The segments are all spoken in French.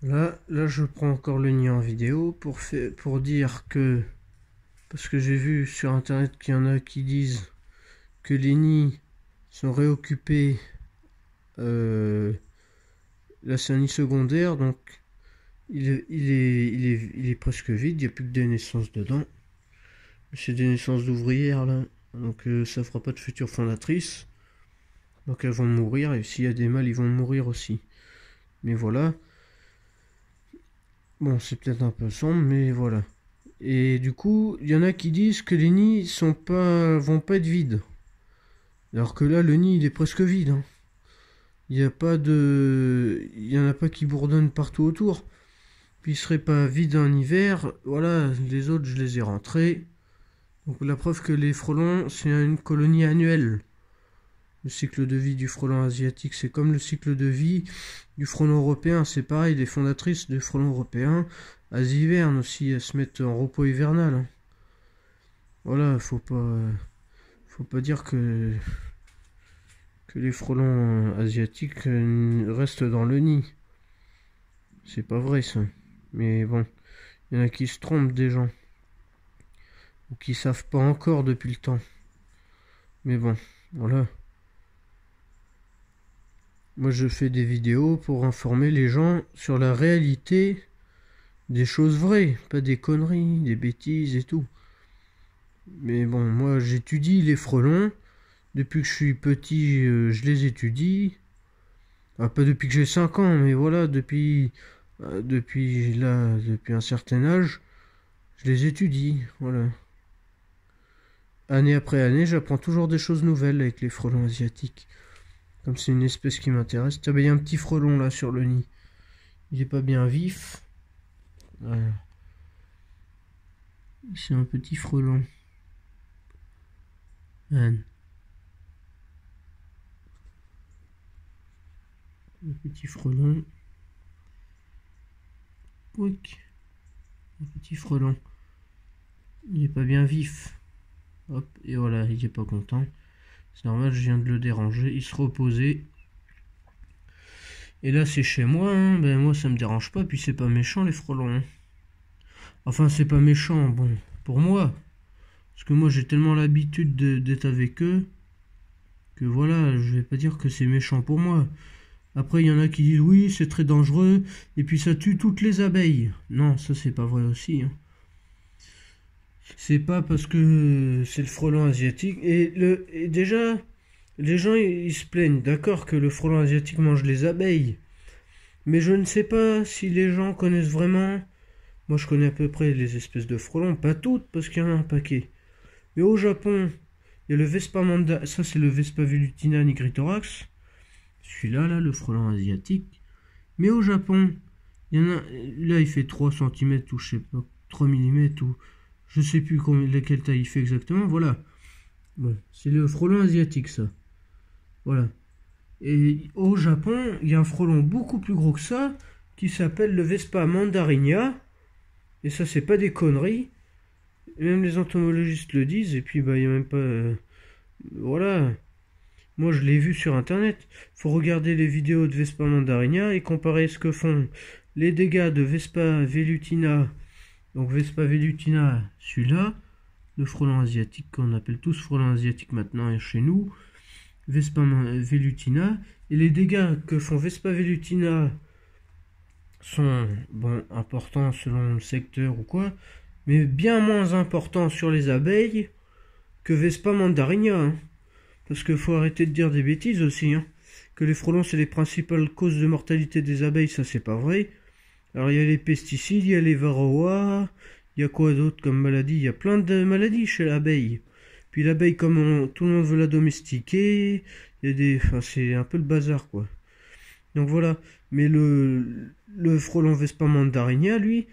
Là, je prends encore le nid en vidéo pour dire que, parce que j'ai vu sur internet qu'il y en a qui disent que les nids sont réoccupés. Là, c'est un nid secondaire, donc il est presque vide, il n'y a plus que des naissances dedans. C'est des naissances d'ouvrières là, donc ça fera pas de futures fondatrices. Donc elles vont mourir, et s'il y a des mâles, ils vont mourir aussi. Mais voilà. Bon, c'est peut-être un peu sombre, mais voilà. Et du coup, il y en a qui disent que les nids vont pas être vides. Alors que là, le nid, il est presque vide, hein. Il y en a pas qui bourdonnent partout autour. Puis il serait pas vide en hiver. Voilà, les autres, je les ai rentrés. Donc la preuve que les frelons, c'est une colonie annuelle. Le cycle de vie du frelon asiatique, c'est comme le cycle de vie du frelon européen. C'est pareil, les fondatrices du frelon européen, elles hivernent aussi, elles se mettent en repos hivernal, hein. Voilà, faut pas dire que les frelons asiatiques restent dans le nid. C'est pas vrai ça. Mais bon, il y en a qui se trompent des gens. Ou qui savent pas encore depuis le temps. Mais bon, voilà. Moi je fais des vidéos pour informer les gens sur la réalité des choses vraies, pas des conneries, des bêtises et tout. Mais bon, moi j'étudie les frelons. Depuis que je suis petit, je les étudie. Ah, pas depuis que j'ai 5 ans, mais voilà, depuis un certain âge, je les étudie. Voilà. Année après année, j'apprends toujours des choses nouvelles avec les frelons asiatiques. Comme c'est une espèce qui m'intéresse. Tiens, il y a un petit frelon là sur le nid. Il est pas bien vif. Voilà. C'est un petit frelon. Anne. Un petit frelon. Pouic. Un petit frelon. Il est pas bien vif. Hop, et voilà, il est pas content. C'est normal, je viens de le déranger. Il se reposait. Et là, c'est chez moi, hein. Ben moi, ça me dérange pas. Puis c'est pas méchant, les frelons, hein. Enfin, c'est pas méchant, bon, pour moi. Parce que moi, j'ai tellement l'habitude d'être avec eux que voilà, je vais pas dire que c'est méchant pour moi. Après, il y en a qui disent oui, c'est très dangereux, et puis ça tue toutes les abeilles. Non, ça, c'est pas vrai aussi, hein. C'est pas parce que c'est le frelon asiatique. Et déjà, les gens ils se plaignent, d'accord, que le frelon asiatique mange les abeilles. Mais je ne sais pas si les gens connaissent vraiment. Moi, je connais à peu près les espèces de frelons, pas toutes, parce qu'il y en a un paquet. Mais au Japon, il y a le Vespa Manda, ça c'est le Vespa velutina nigrithorax. Celui-là, là, le frelon asiatique. Mais au Japon, il y en a, là, il fait 3 centimètres ou je sais pas, 3 millimètres ou je sais plus quelle taille il fait exactement. Voilà. Bon, c'est le frelon asiatique, ça. Voilà. Et au Japon, il y a un frelon beaucoup plus gros que ça qui s'appelle le Vespa mandarinia. Et ça, c'est pas des conneries. Même les entomologistes le disent. Et puis, bah, il n'y a même pas. Voilà. Moi, je l'ai vu sur internet. Faut regarder les vidéos de Vespa mandarinia et comparer ce que font les dégâts de Vespa velutina. Donc, Vespa velutina, celui-là, le frelon asiatique qu'on appelle tous frelon asiatique maintenant chez nous. Vespa velutina. Et les dégâts que font Vespa velutina sont, bon, importants selon le secteur ou quoi, mais bien moins importants sur les abeilles que Vespa mandarinia, hein. Parce qu'il faut arrêter de dire des bêtises aussi, hein. Que les frelons c'est les principales causes de mortalité des abeilles, ça c'est pas vrai. Alors il y a les pesticides, il y a les varroa, il y a quoi d'autre comme maladie? Il y a plein de maladies chez l'abeille. Puis l'abeille, comme tout le monde veut la domestiquer, il y a des, enfin c'est un peu le bazar quoi. Donc voilà. Mais le frelon Vespa mandarinia, lui,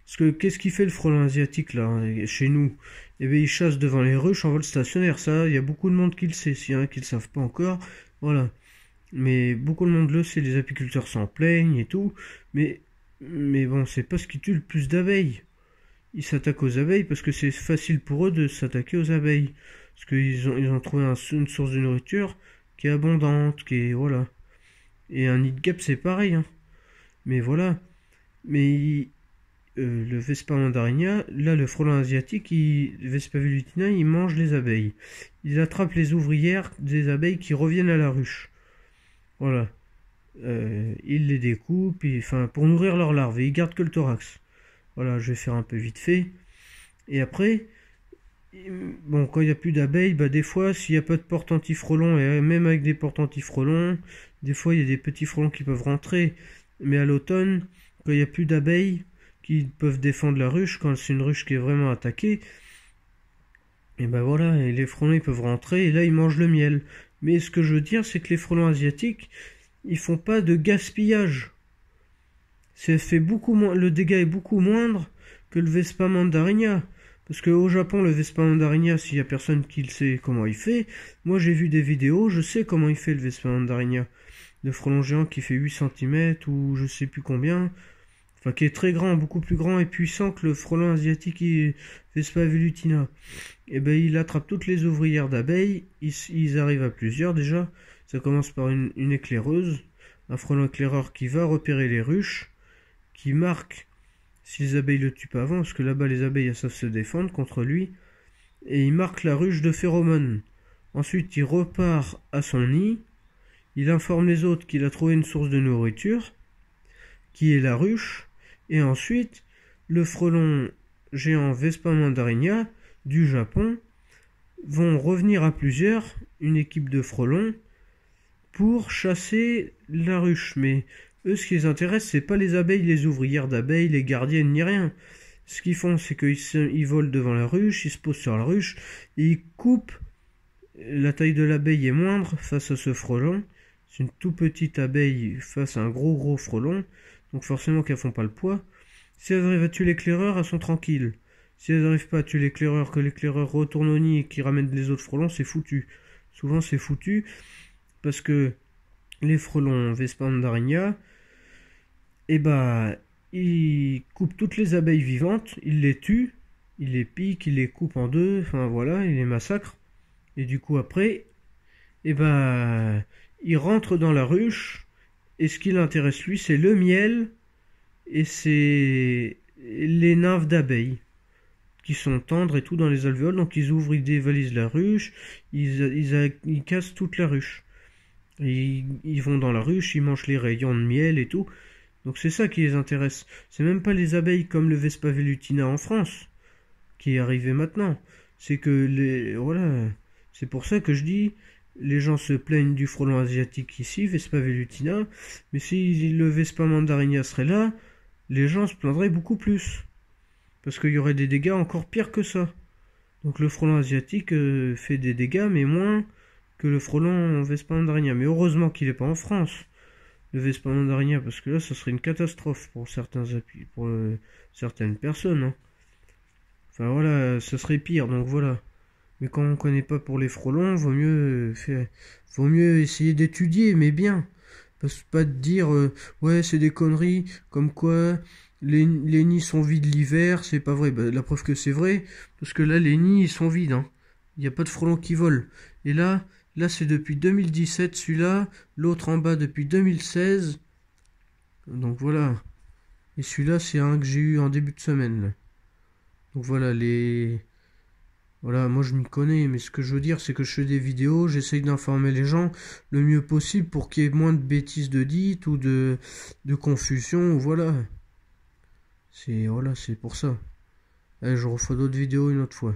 parce que qu'est-ce qu'il fait le frelon asiatique là, chez nous? Eh bien, il chasse devant les ruches en vol stationnaire. Ça, il y a beaucoup de monde qui le sait. S'il y en a qui ne le savent pas encore, voilà. Mais beaucoup de monde le sait. Les apiculteurs s'en plaignent et tout. Mais bon, c'est pas ce qui tue le plus d'abeilles. Ils s'attaquent aux abeilles parce que c'est facile pour eux de s'attaquer aux abeilles. Parce ils ont trouvé une source de nourriture qui est abondante, qui est, voilà. Et un nid de guêpe, c'est pareil, hein. Mais voilà. Mais le Vespa mandarinia, là le frelon asiatique, le Vespa velutina, il mange les abeilles. Il attrape les ouvrières des abeilles qui reviennent à la ruche. Voilà. Il les découpe, enfin, pour nourrir leurs larves, et il garde que le thorax. Voilà, je vais faire un peu vite fait. Et après, bon, quand il n'y a plus d'abeilles, bah, des fois, s'il n'y a pas de porte anti-frelons, et même avec des portes anti-frelons, des fois, il y a des petits frelons qui peuvent rentrer. Mais à l'automne, quand il n'y a plus d'abeilles qui peuvent défendre la ruche, quand c'est une ruche qui est vraiment attaquée, et ben voilà, et les frelons ils peuvent rentrer, et là, ils mangent le miel. Mais ce que je veux dire, c'est que les frelons asiatiques, ils font pas de gaspillage. Fait beaucoup moins, le dégât est beaucoup moindre que le Vespa mandarinia. Parce qu'au Japon, le Vespa mandarinia, s'il y a personne qui le sait comment il fait, moi j'ai vu des vidéos, je sais comment il fait le Vespa mandarinia. Le frelon géant qui fait 8 cm ou je sais plus combien, enfin qui est très grand, beaucoup plus grand et puissant que le frelon asiatique Vespa velutina. Et ben il attrape toutes les ouvrières d'abeilles, ils arrivent à plusieurs déjà. Ça commence par une éclaireuse, un frelon éclaireur qui va repérer les ruches, qui marque si les abeilles le tuent pas avant, parce que là-bas les abeilles elles savent se défendre contre lui, et il marque la ruche de phéromones. Ensuite il repart à son nid, il informe les autres qu'il a trouvé une source de nourriture, qui est la ruche, et ensuite le frelon géant Vespa mandarinia du Japon vont revenir à plusieurs, une équipe de frelons, pour chasser la ruche. Mais eux, ce qui les intéresse, c'est pas les abeilles, les ouvrières d'abeilles, les gardiennes, ni rien. Ce qu'ils font, c'est qu'ils volent devant la ruche, ils se posent sur la ruche, et ils coupent. La taille de l'abeille est moindre face à ce frelon. C'est une toute petite abeille face à un gros frelon. Donc forcément qu'elles font pas le poids. Si elles arrivent à tuer l'éclaireur, elles sont tranquilles. Si elles n'arrivent pas à tuer l'éclaireur, que l'éclaireur retourne au nid et qu'il ramène les autres frelons, c'est foutu. Souvent c'est foutu parce que les frelons Vespa mandarinia, ils coupent toutes les abeilles vivantes, ils les tuent, ils les piquent, ils les coupent en deux, enfin voilà, ils les massacrent. Et du coup après, il rentre dans la ruche, et ce qui l'intéresse lui, c'est le miel, et c'est les nymphes d'abeilles, qui sont tendres et tout dans les alvéoles, donc ils ouvrent, ils dévalisent la ruche, ils cassent toute la ruche. Et ils vont dans la ruche, ils mangent les rayons de miel et tout. Donc c'est ça qui les intéresse. C'est même pas les abeilles comme le Vespa velutina en France, qui est arrivé maintenant. C'est que voilà. C'est pour ça que je dis, les gens se plaignent du frelon asiatique ici, Vespa velutina, mais si le Vespa mandarinia serait là, les gens se plaindraient beaucoup plus. Parce qu'il y aurait des dégâts encore pires que ça. Donc le frelon asiatique fait des dégâts, mais moins que le frelon Vespa mandarinia. Mais heureusement qu'il n'est pas en France, le Vespa mandarinia, parce que là, ça serait une catastrophe pour certaines personnes. Hein. Enfin voilà, ça serait pire, donc voilà. Mais quand on ne connaît pas pour les frelons, vaut mieux essayer d'étudier, mais bien. Pas de dire, ouais, c'est des conneries, comme quoi les nids sont vides l'hiver, c'est pas vrai. La preuve que c'est vrai, parce que là, les nids, ils sont vides. Hein. Il n'y a pas de frelons qui volent. Et là c'est depuis 2017, celui-là, l'autre en bas depuis 2016. Donc voilà. Et celui-là, c'est un que j'ai eu en début de semaine. Là. Donc voilà, Voilà, moi je m'y connais, mais ce que je veux dire, c'est que je fais des vidéos, j'essaye d'informer les gens le mieux possible pour qu'il y ait moins de bêtises de dites ou de confusion, voilà. C'est pour ça. Allez, je refais d'autres vidéos une autre fois.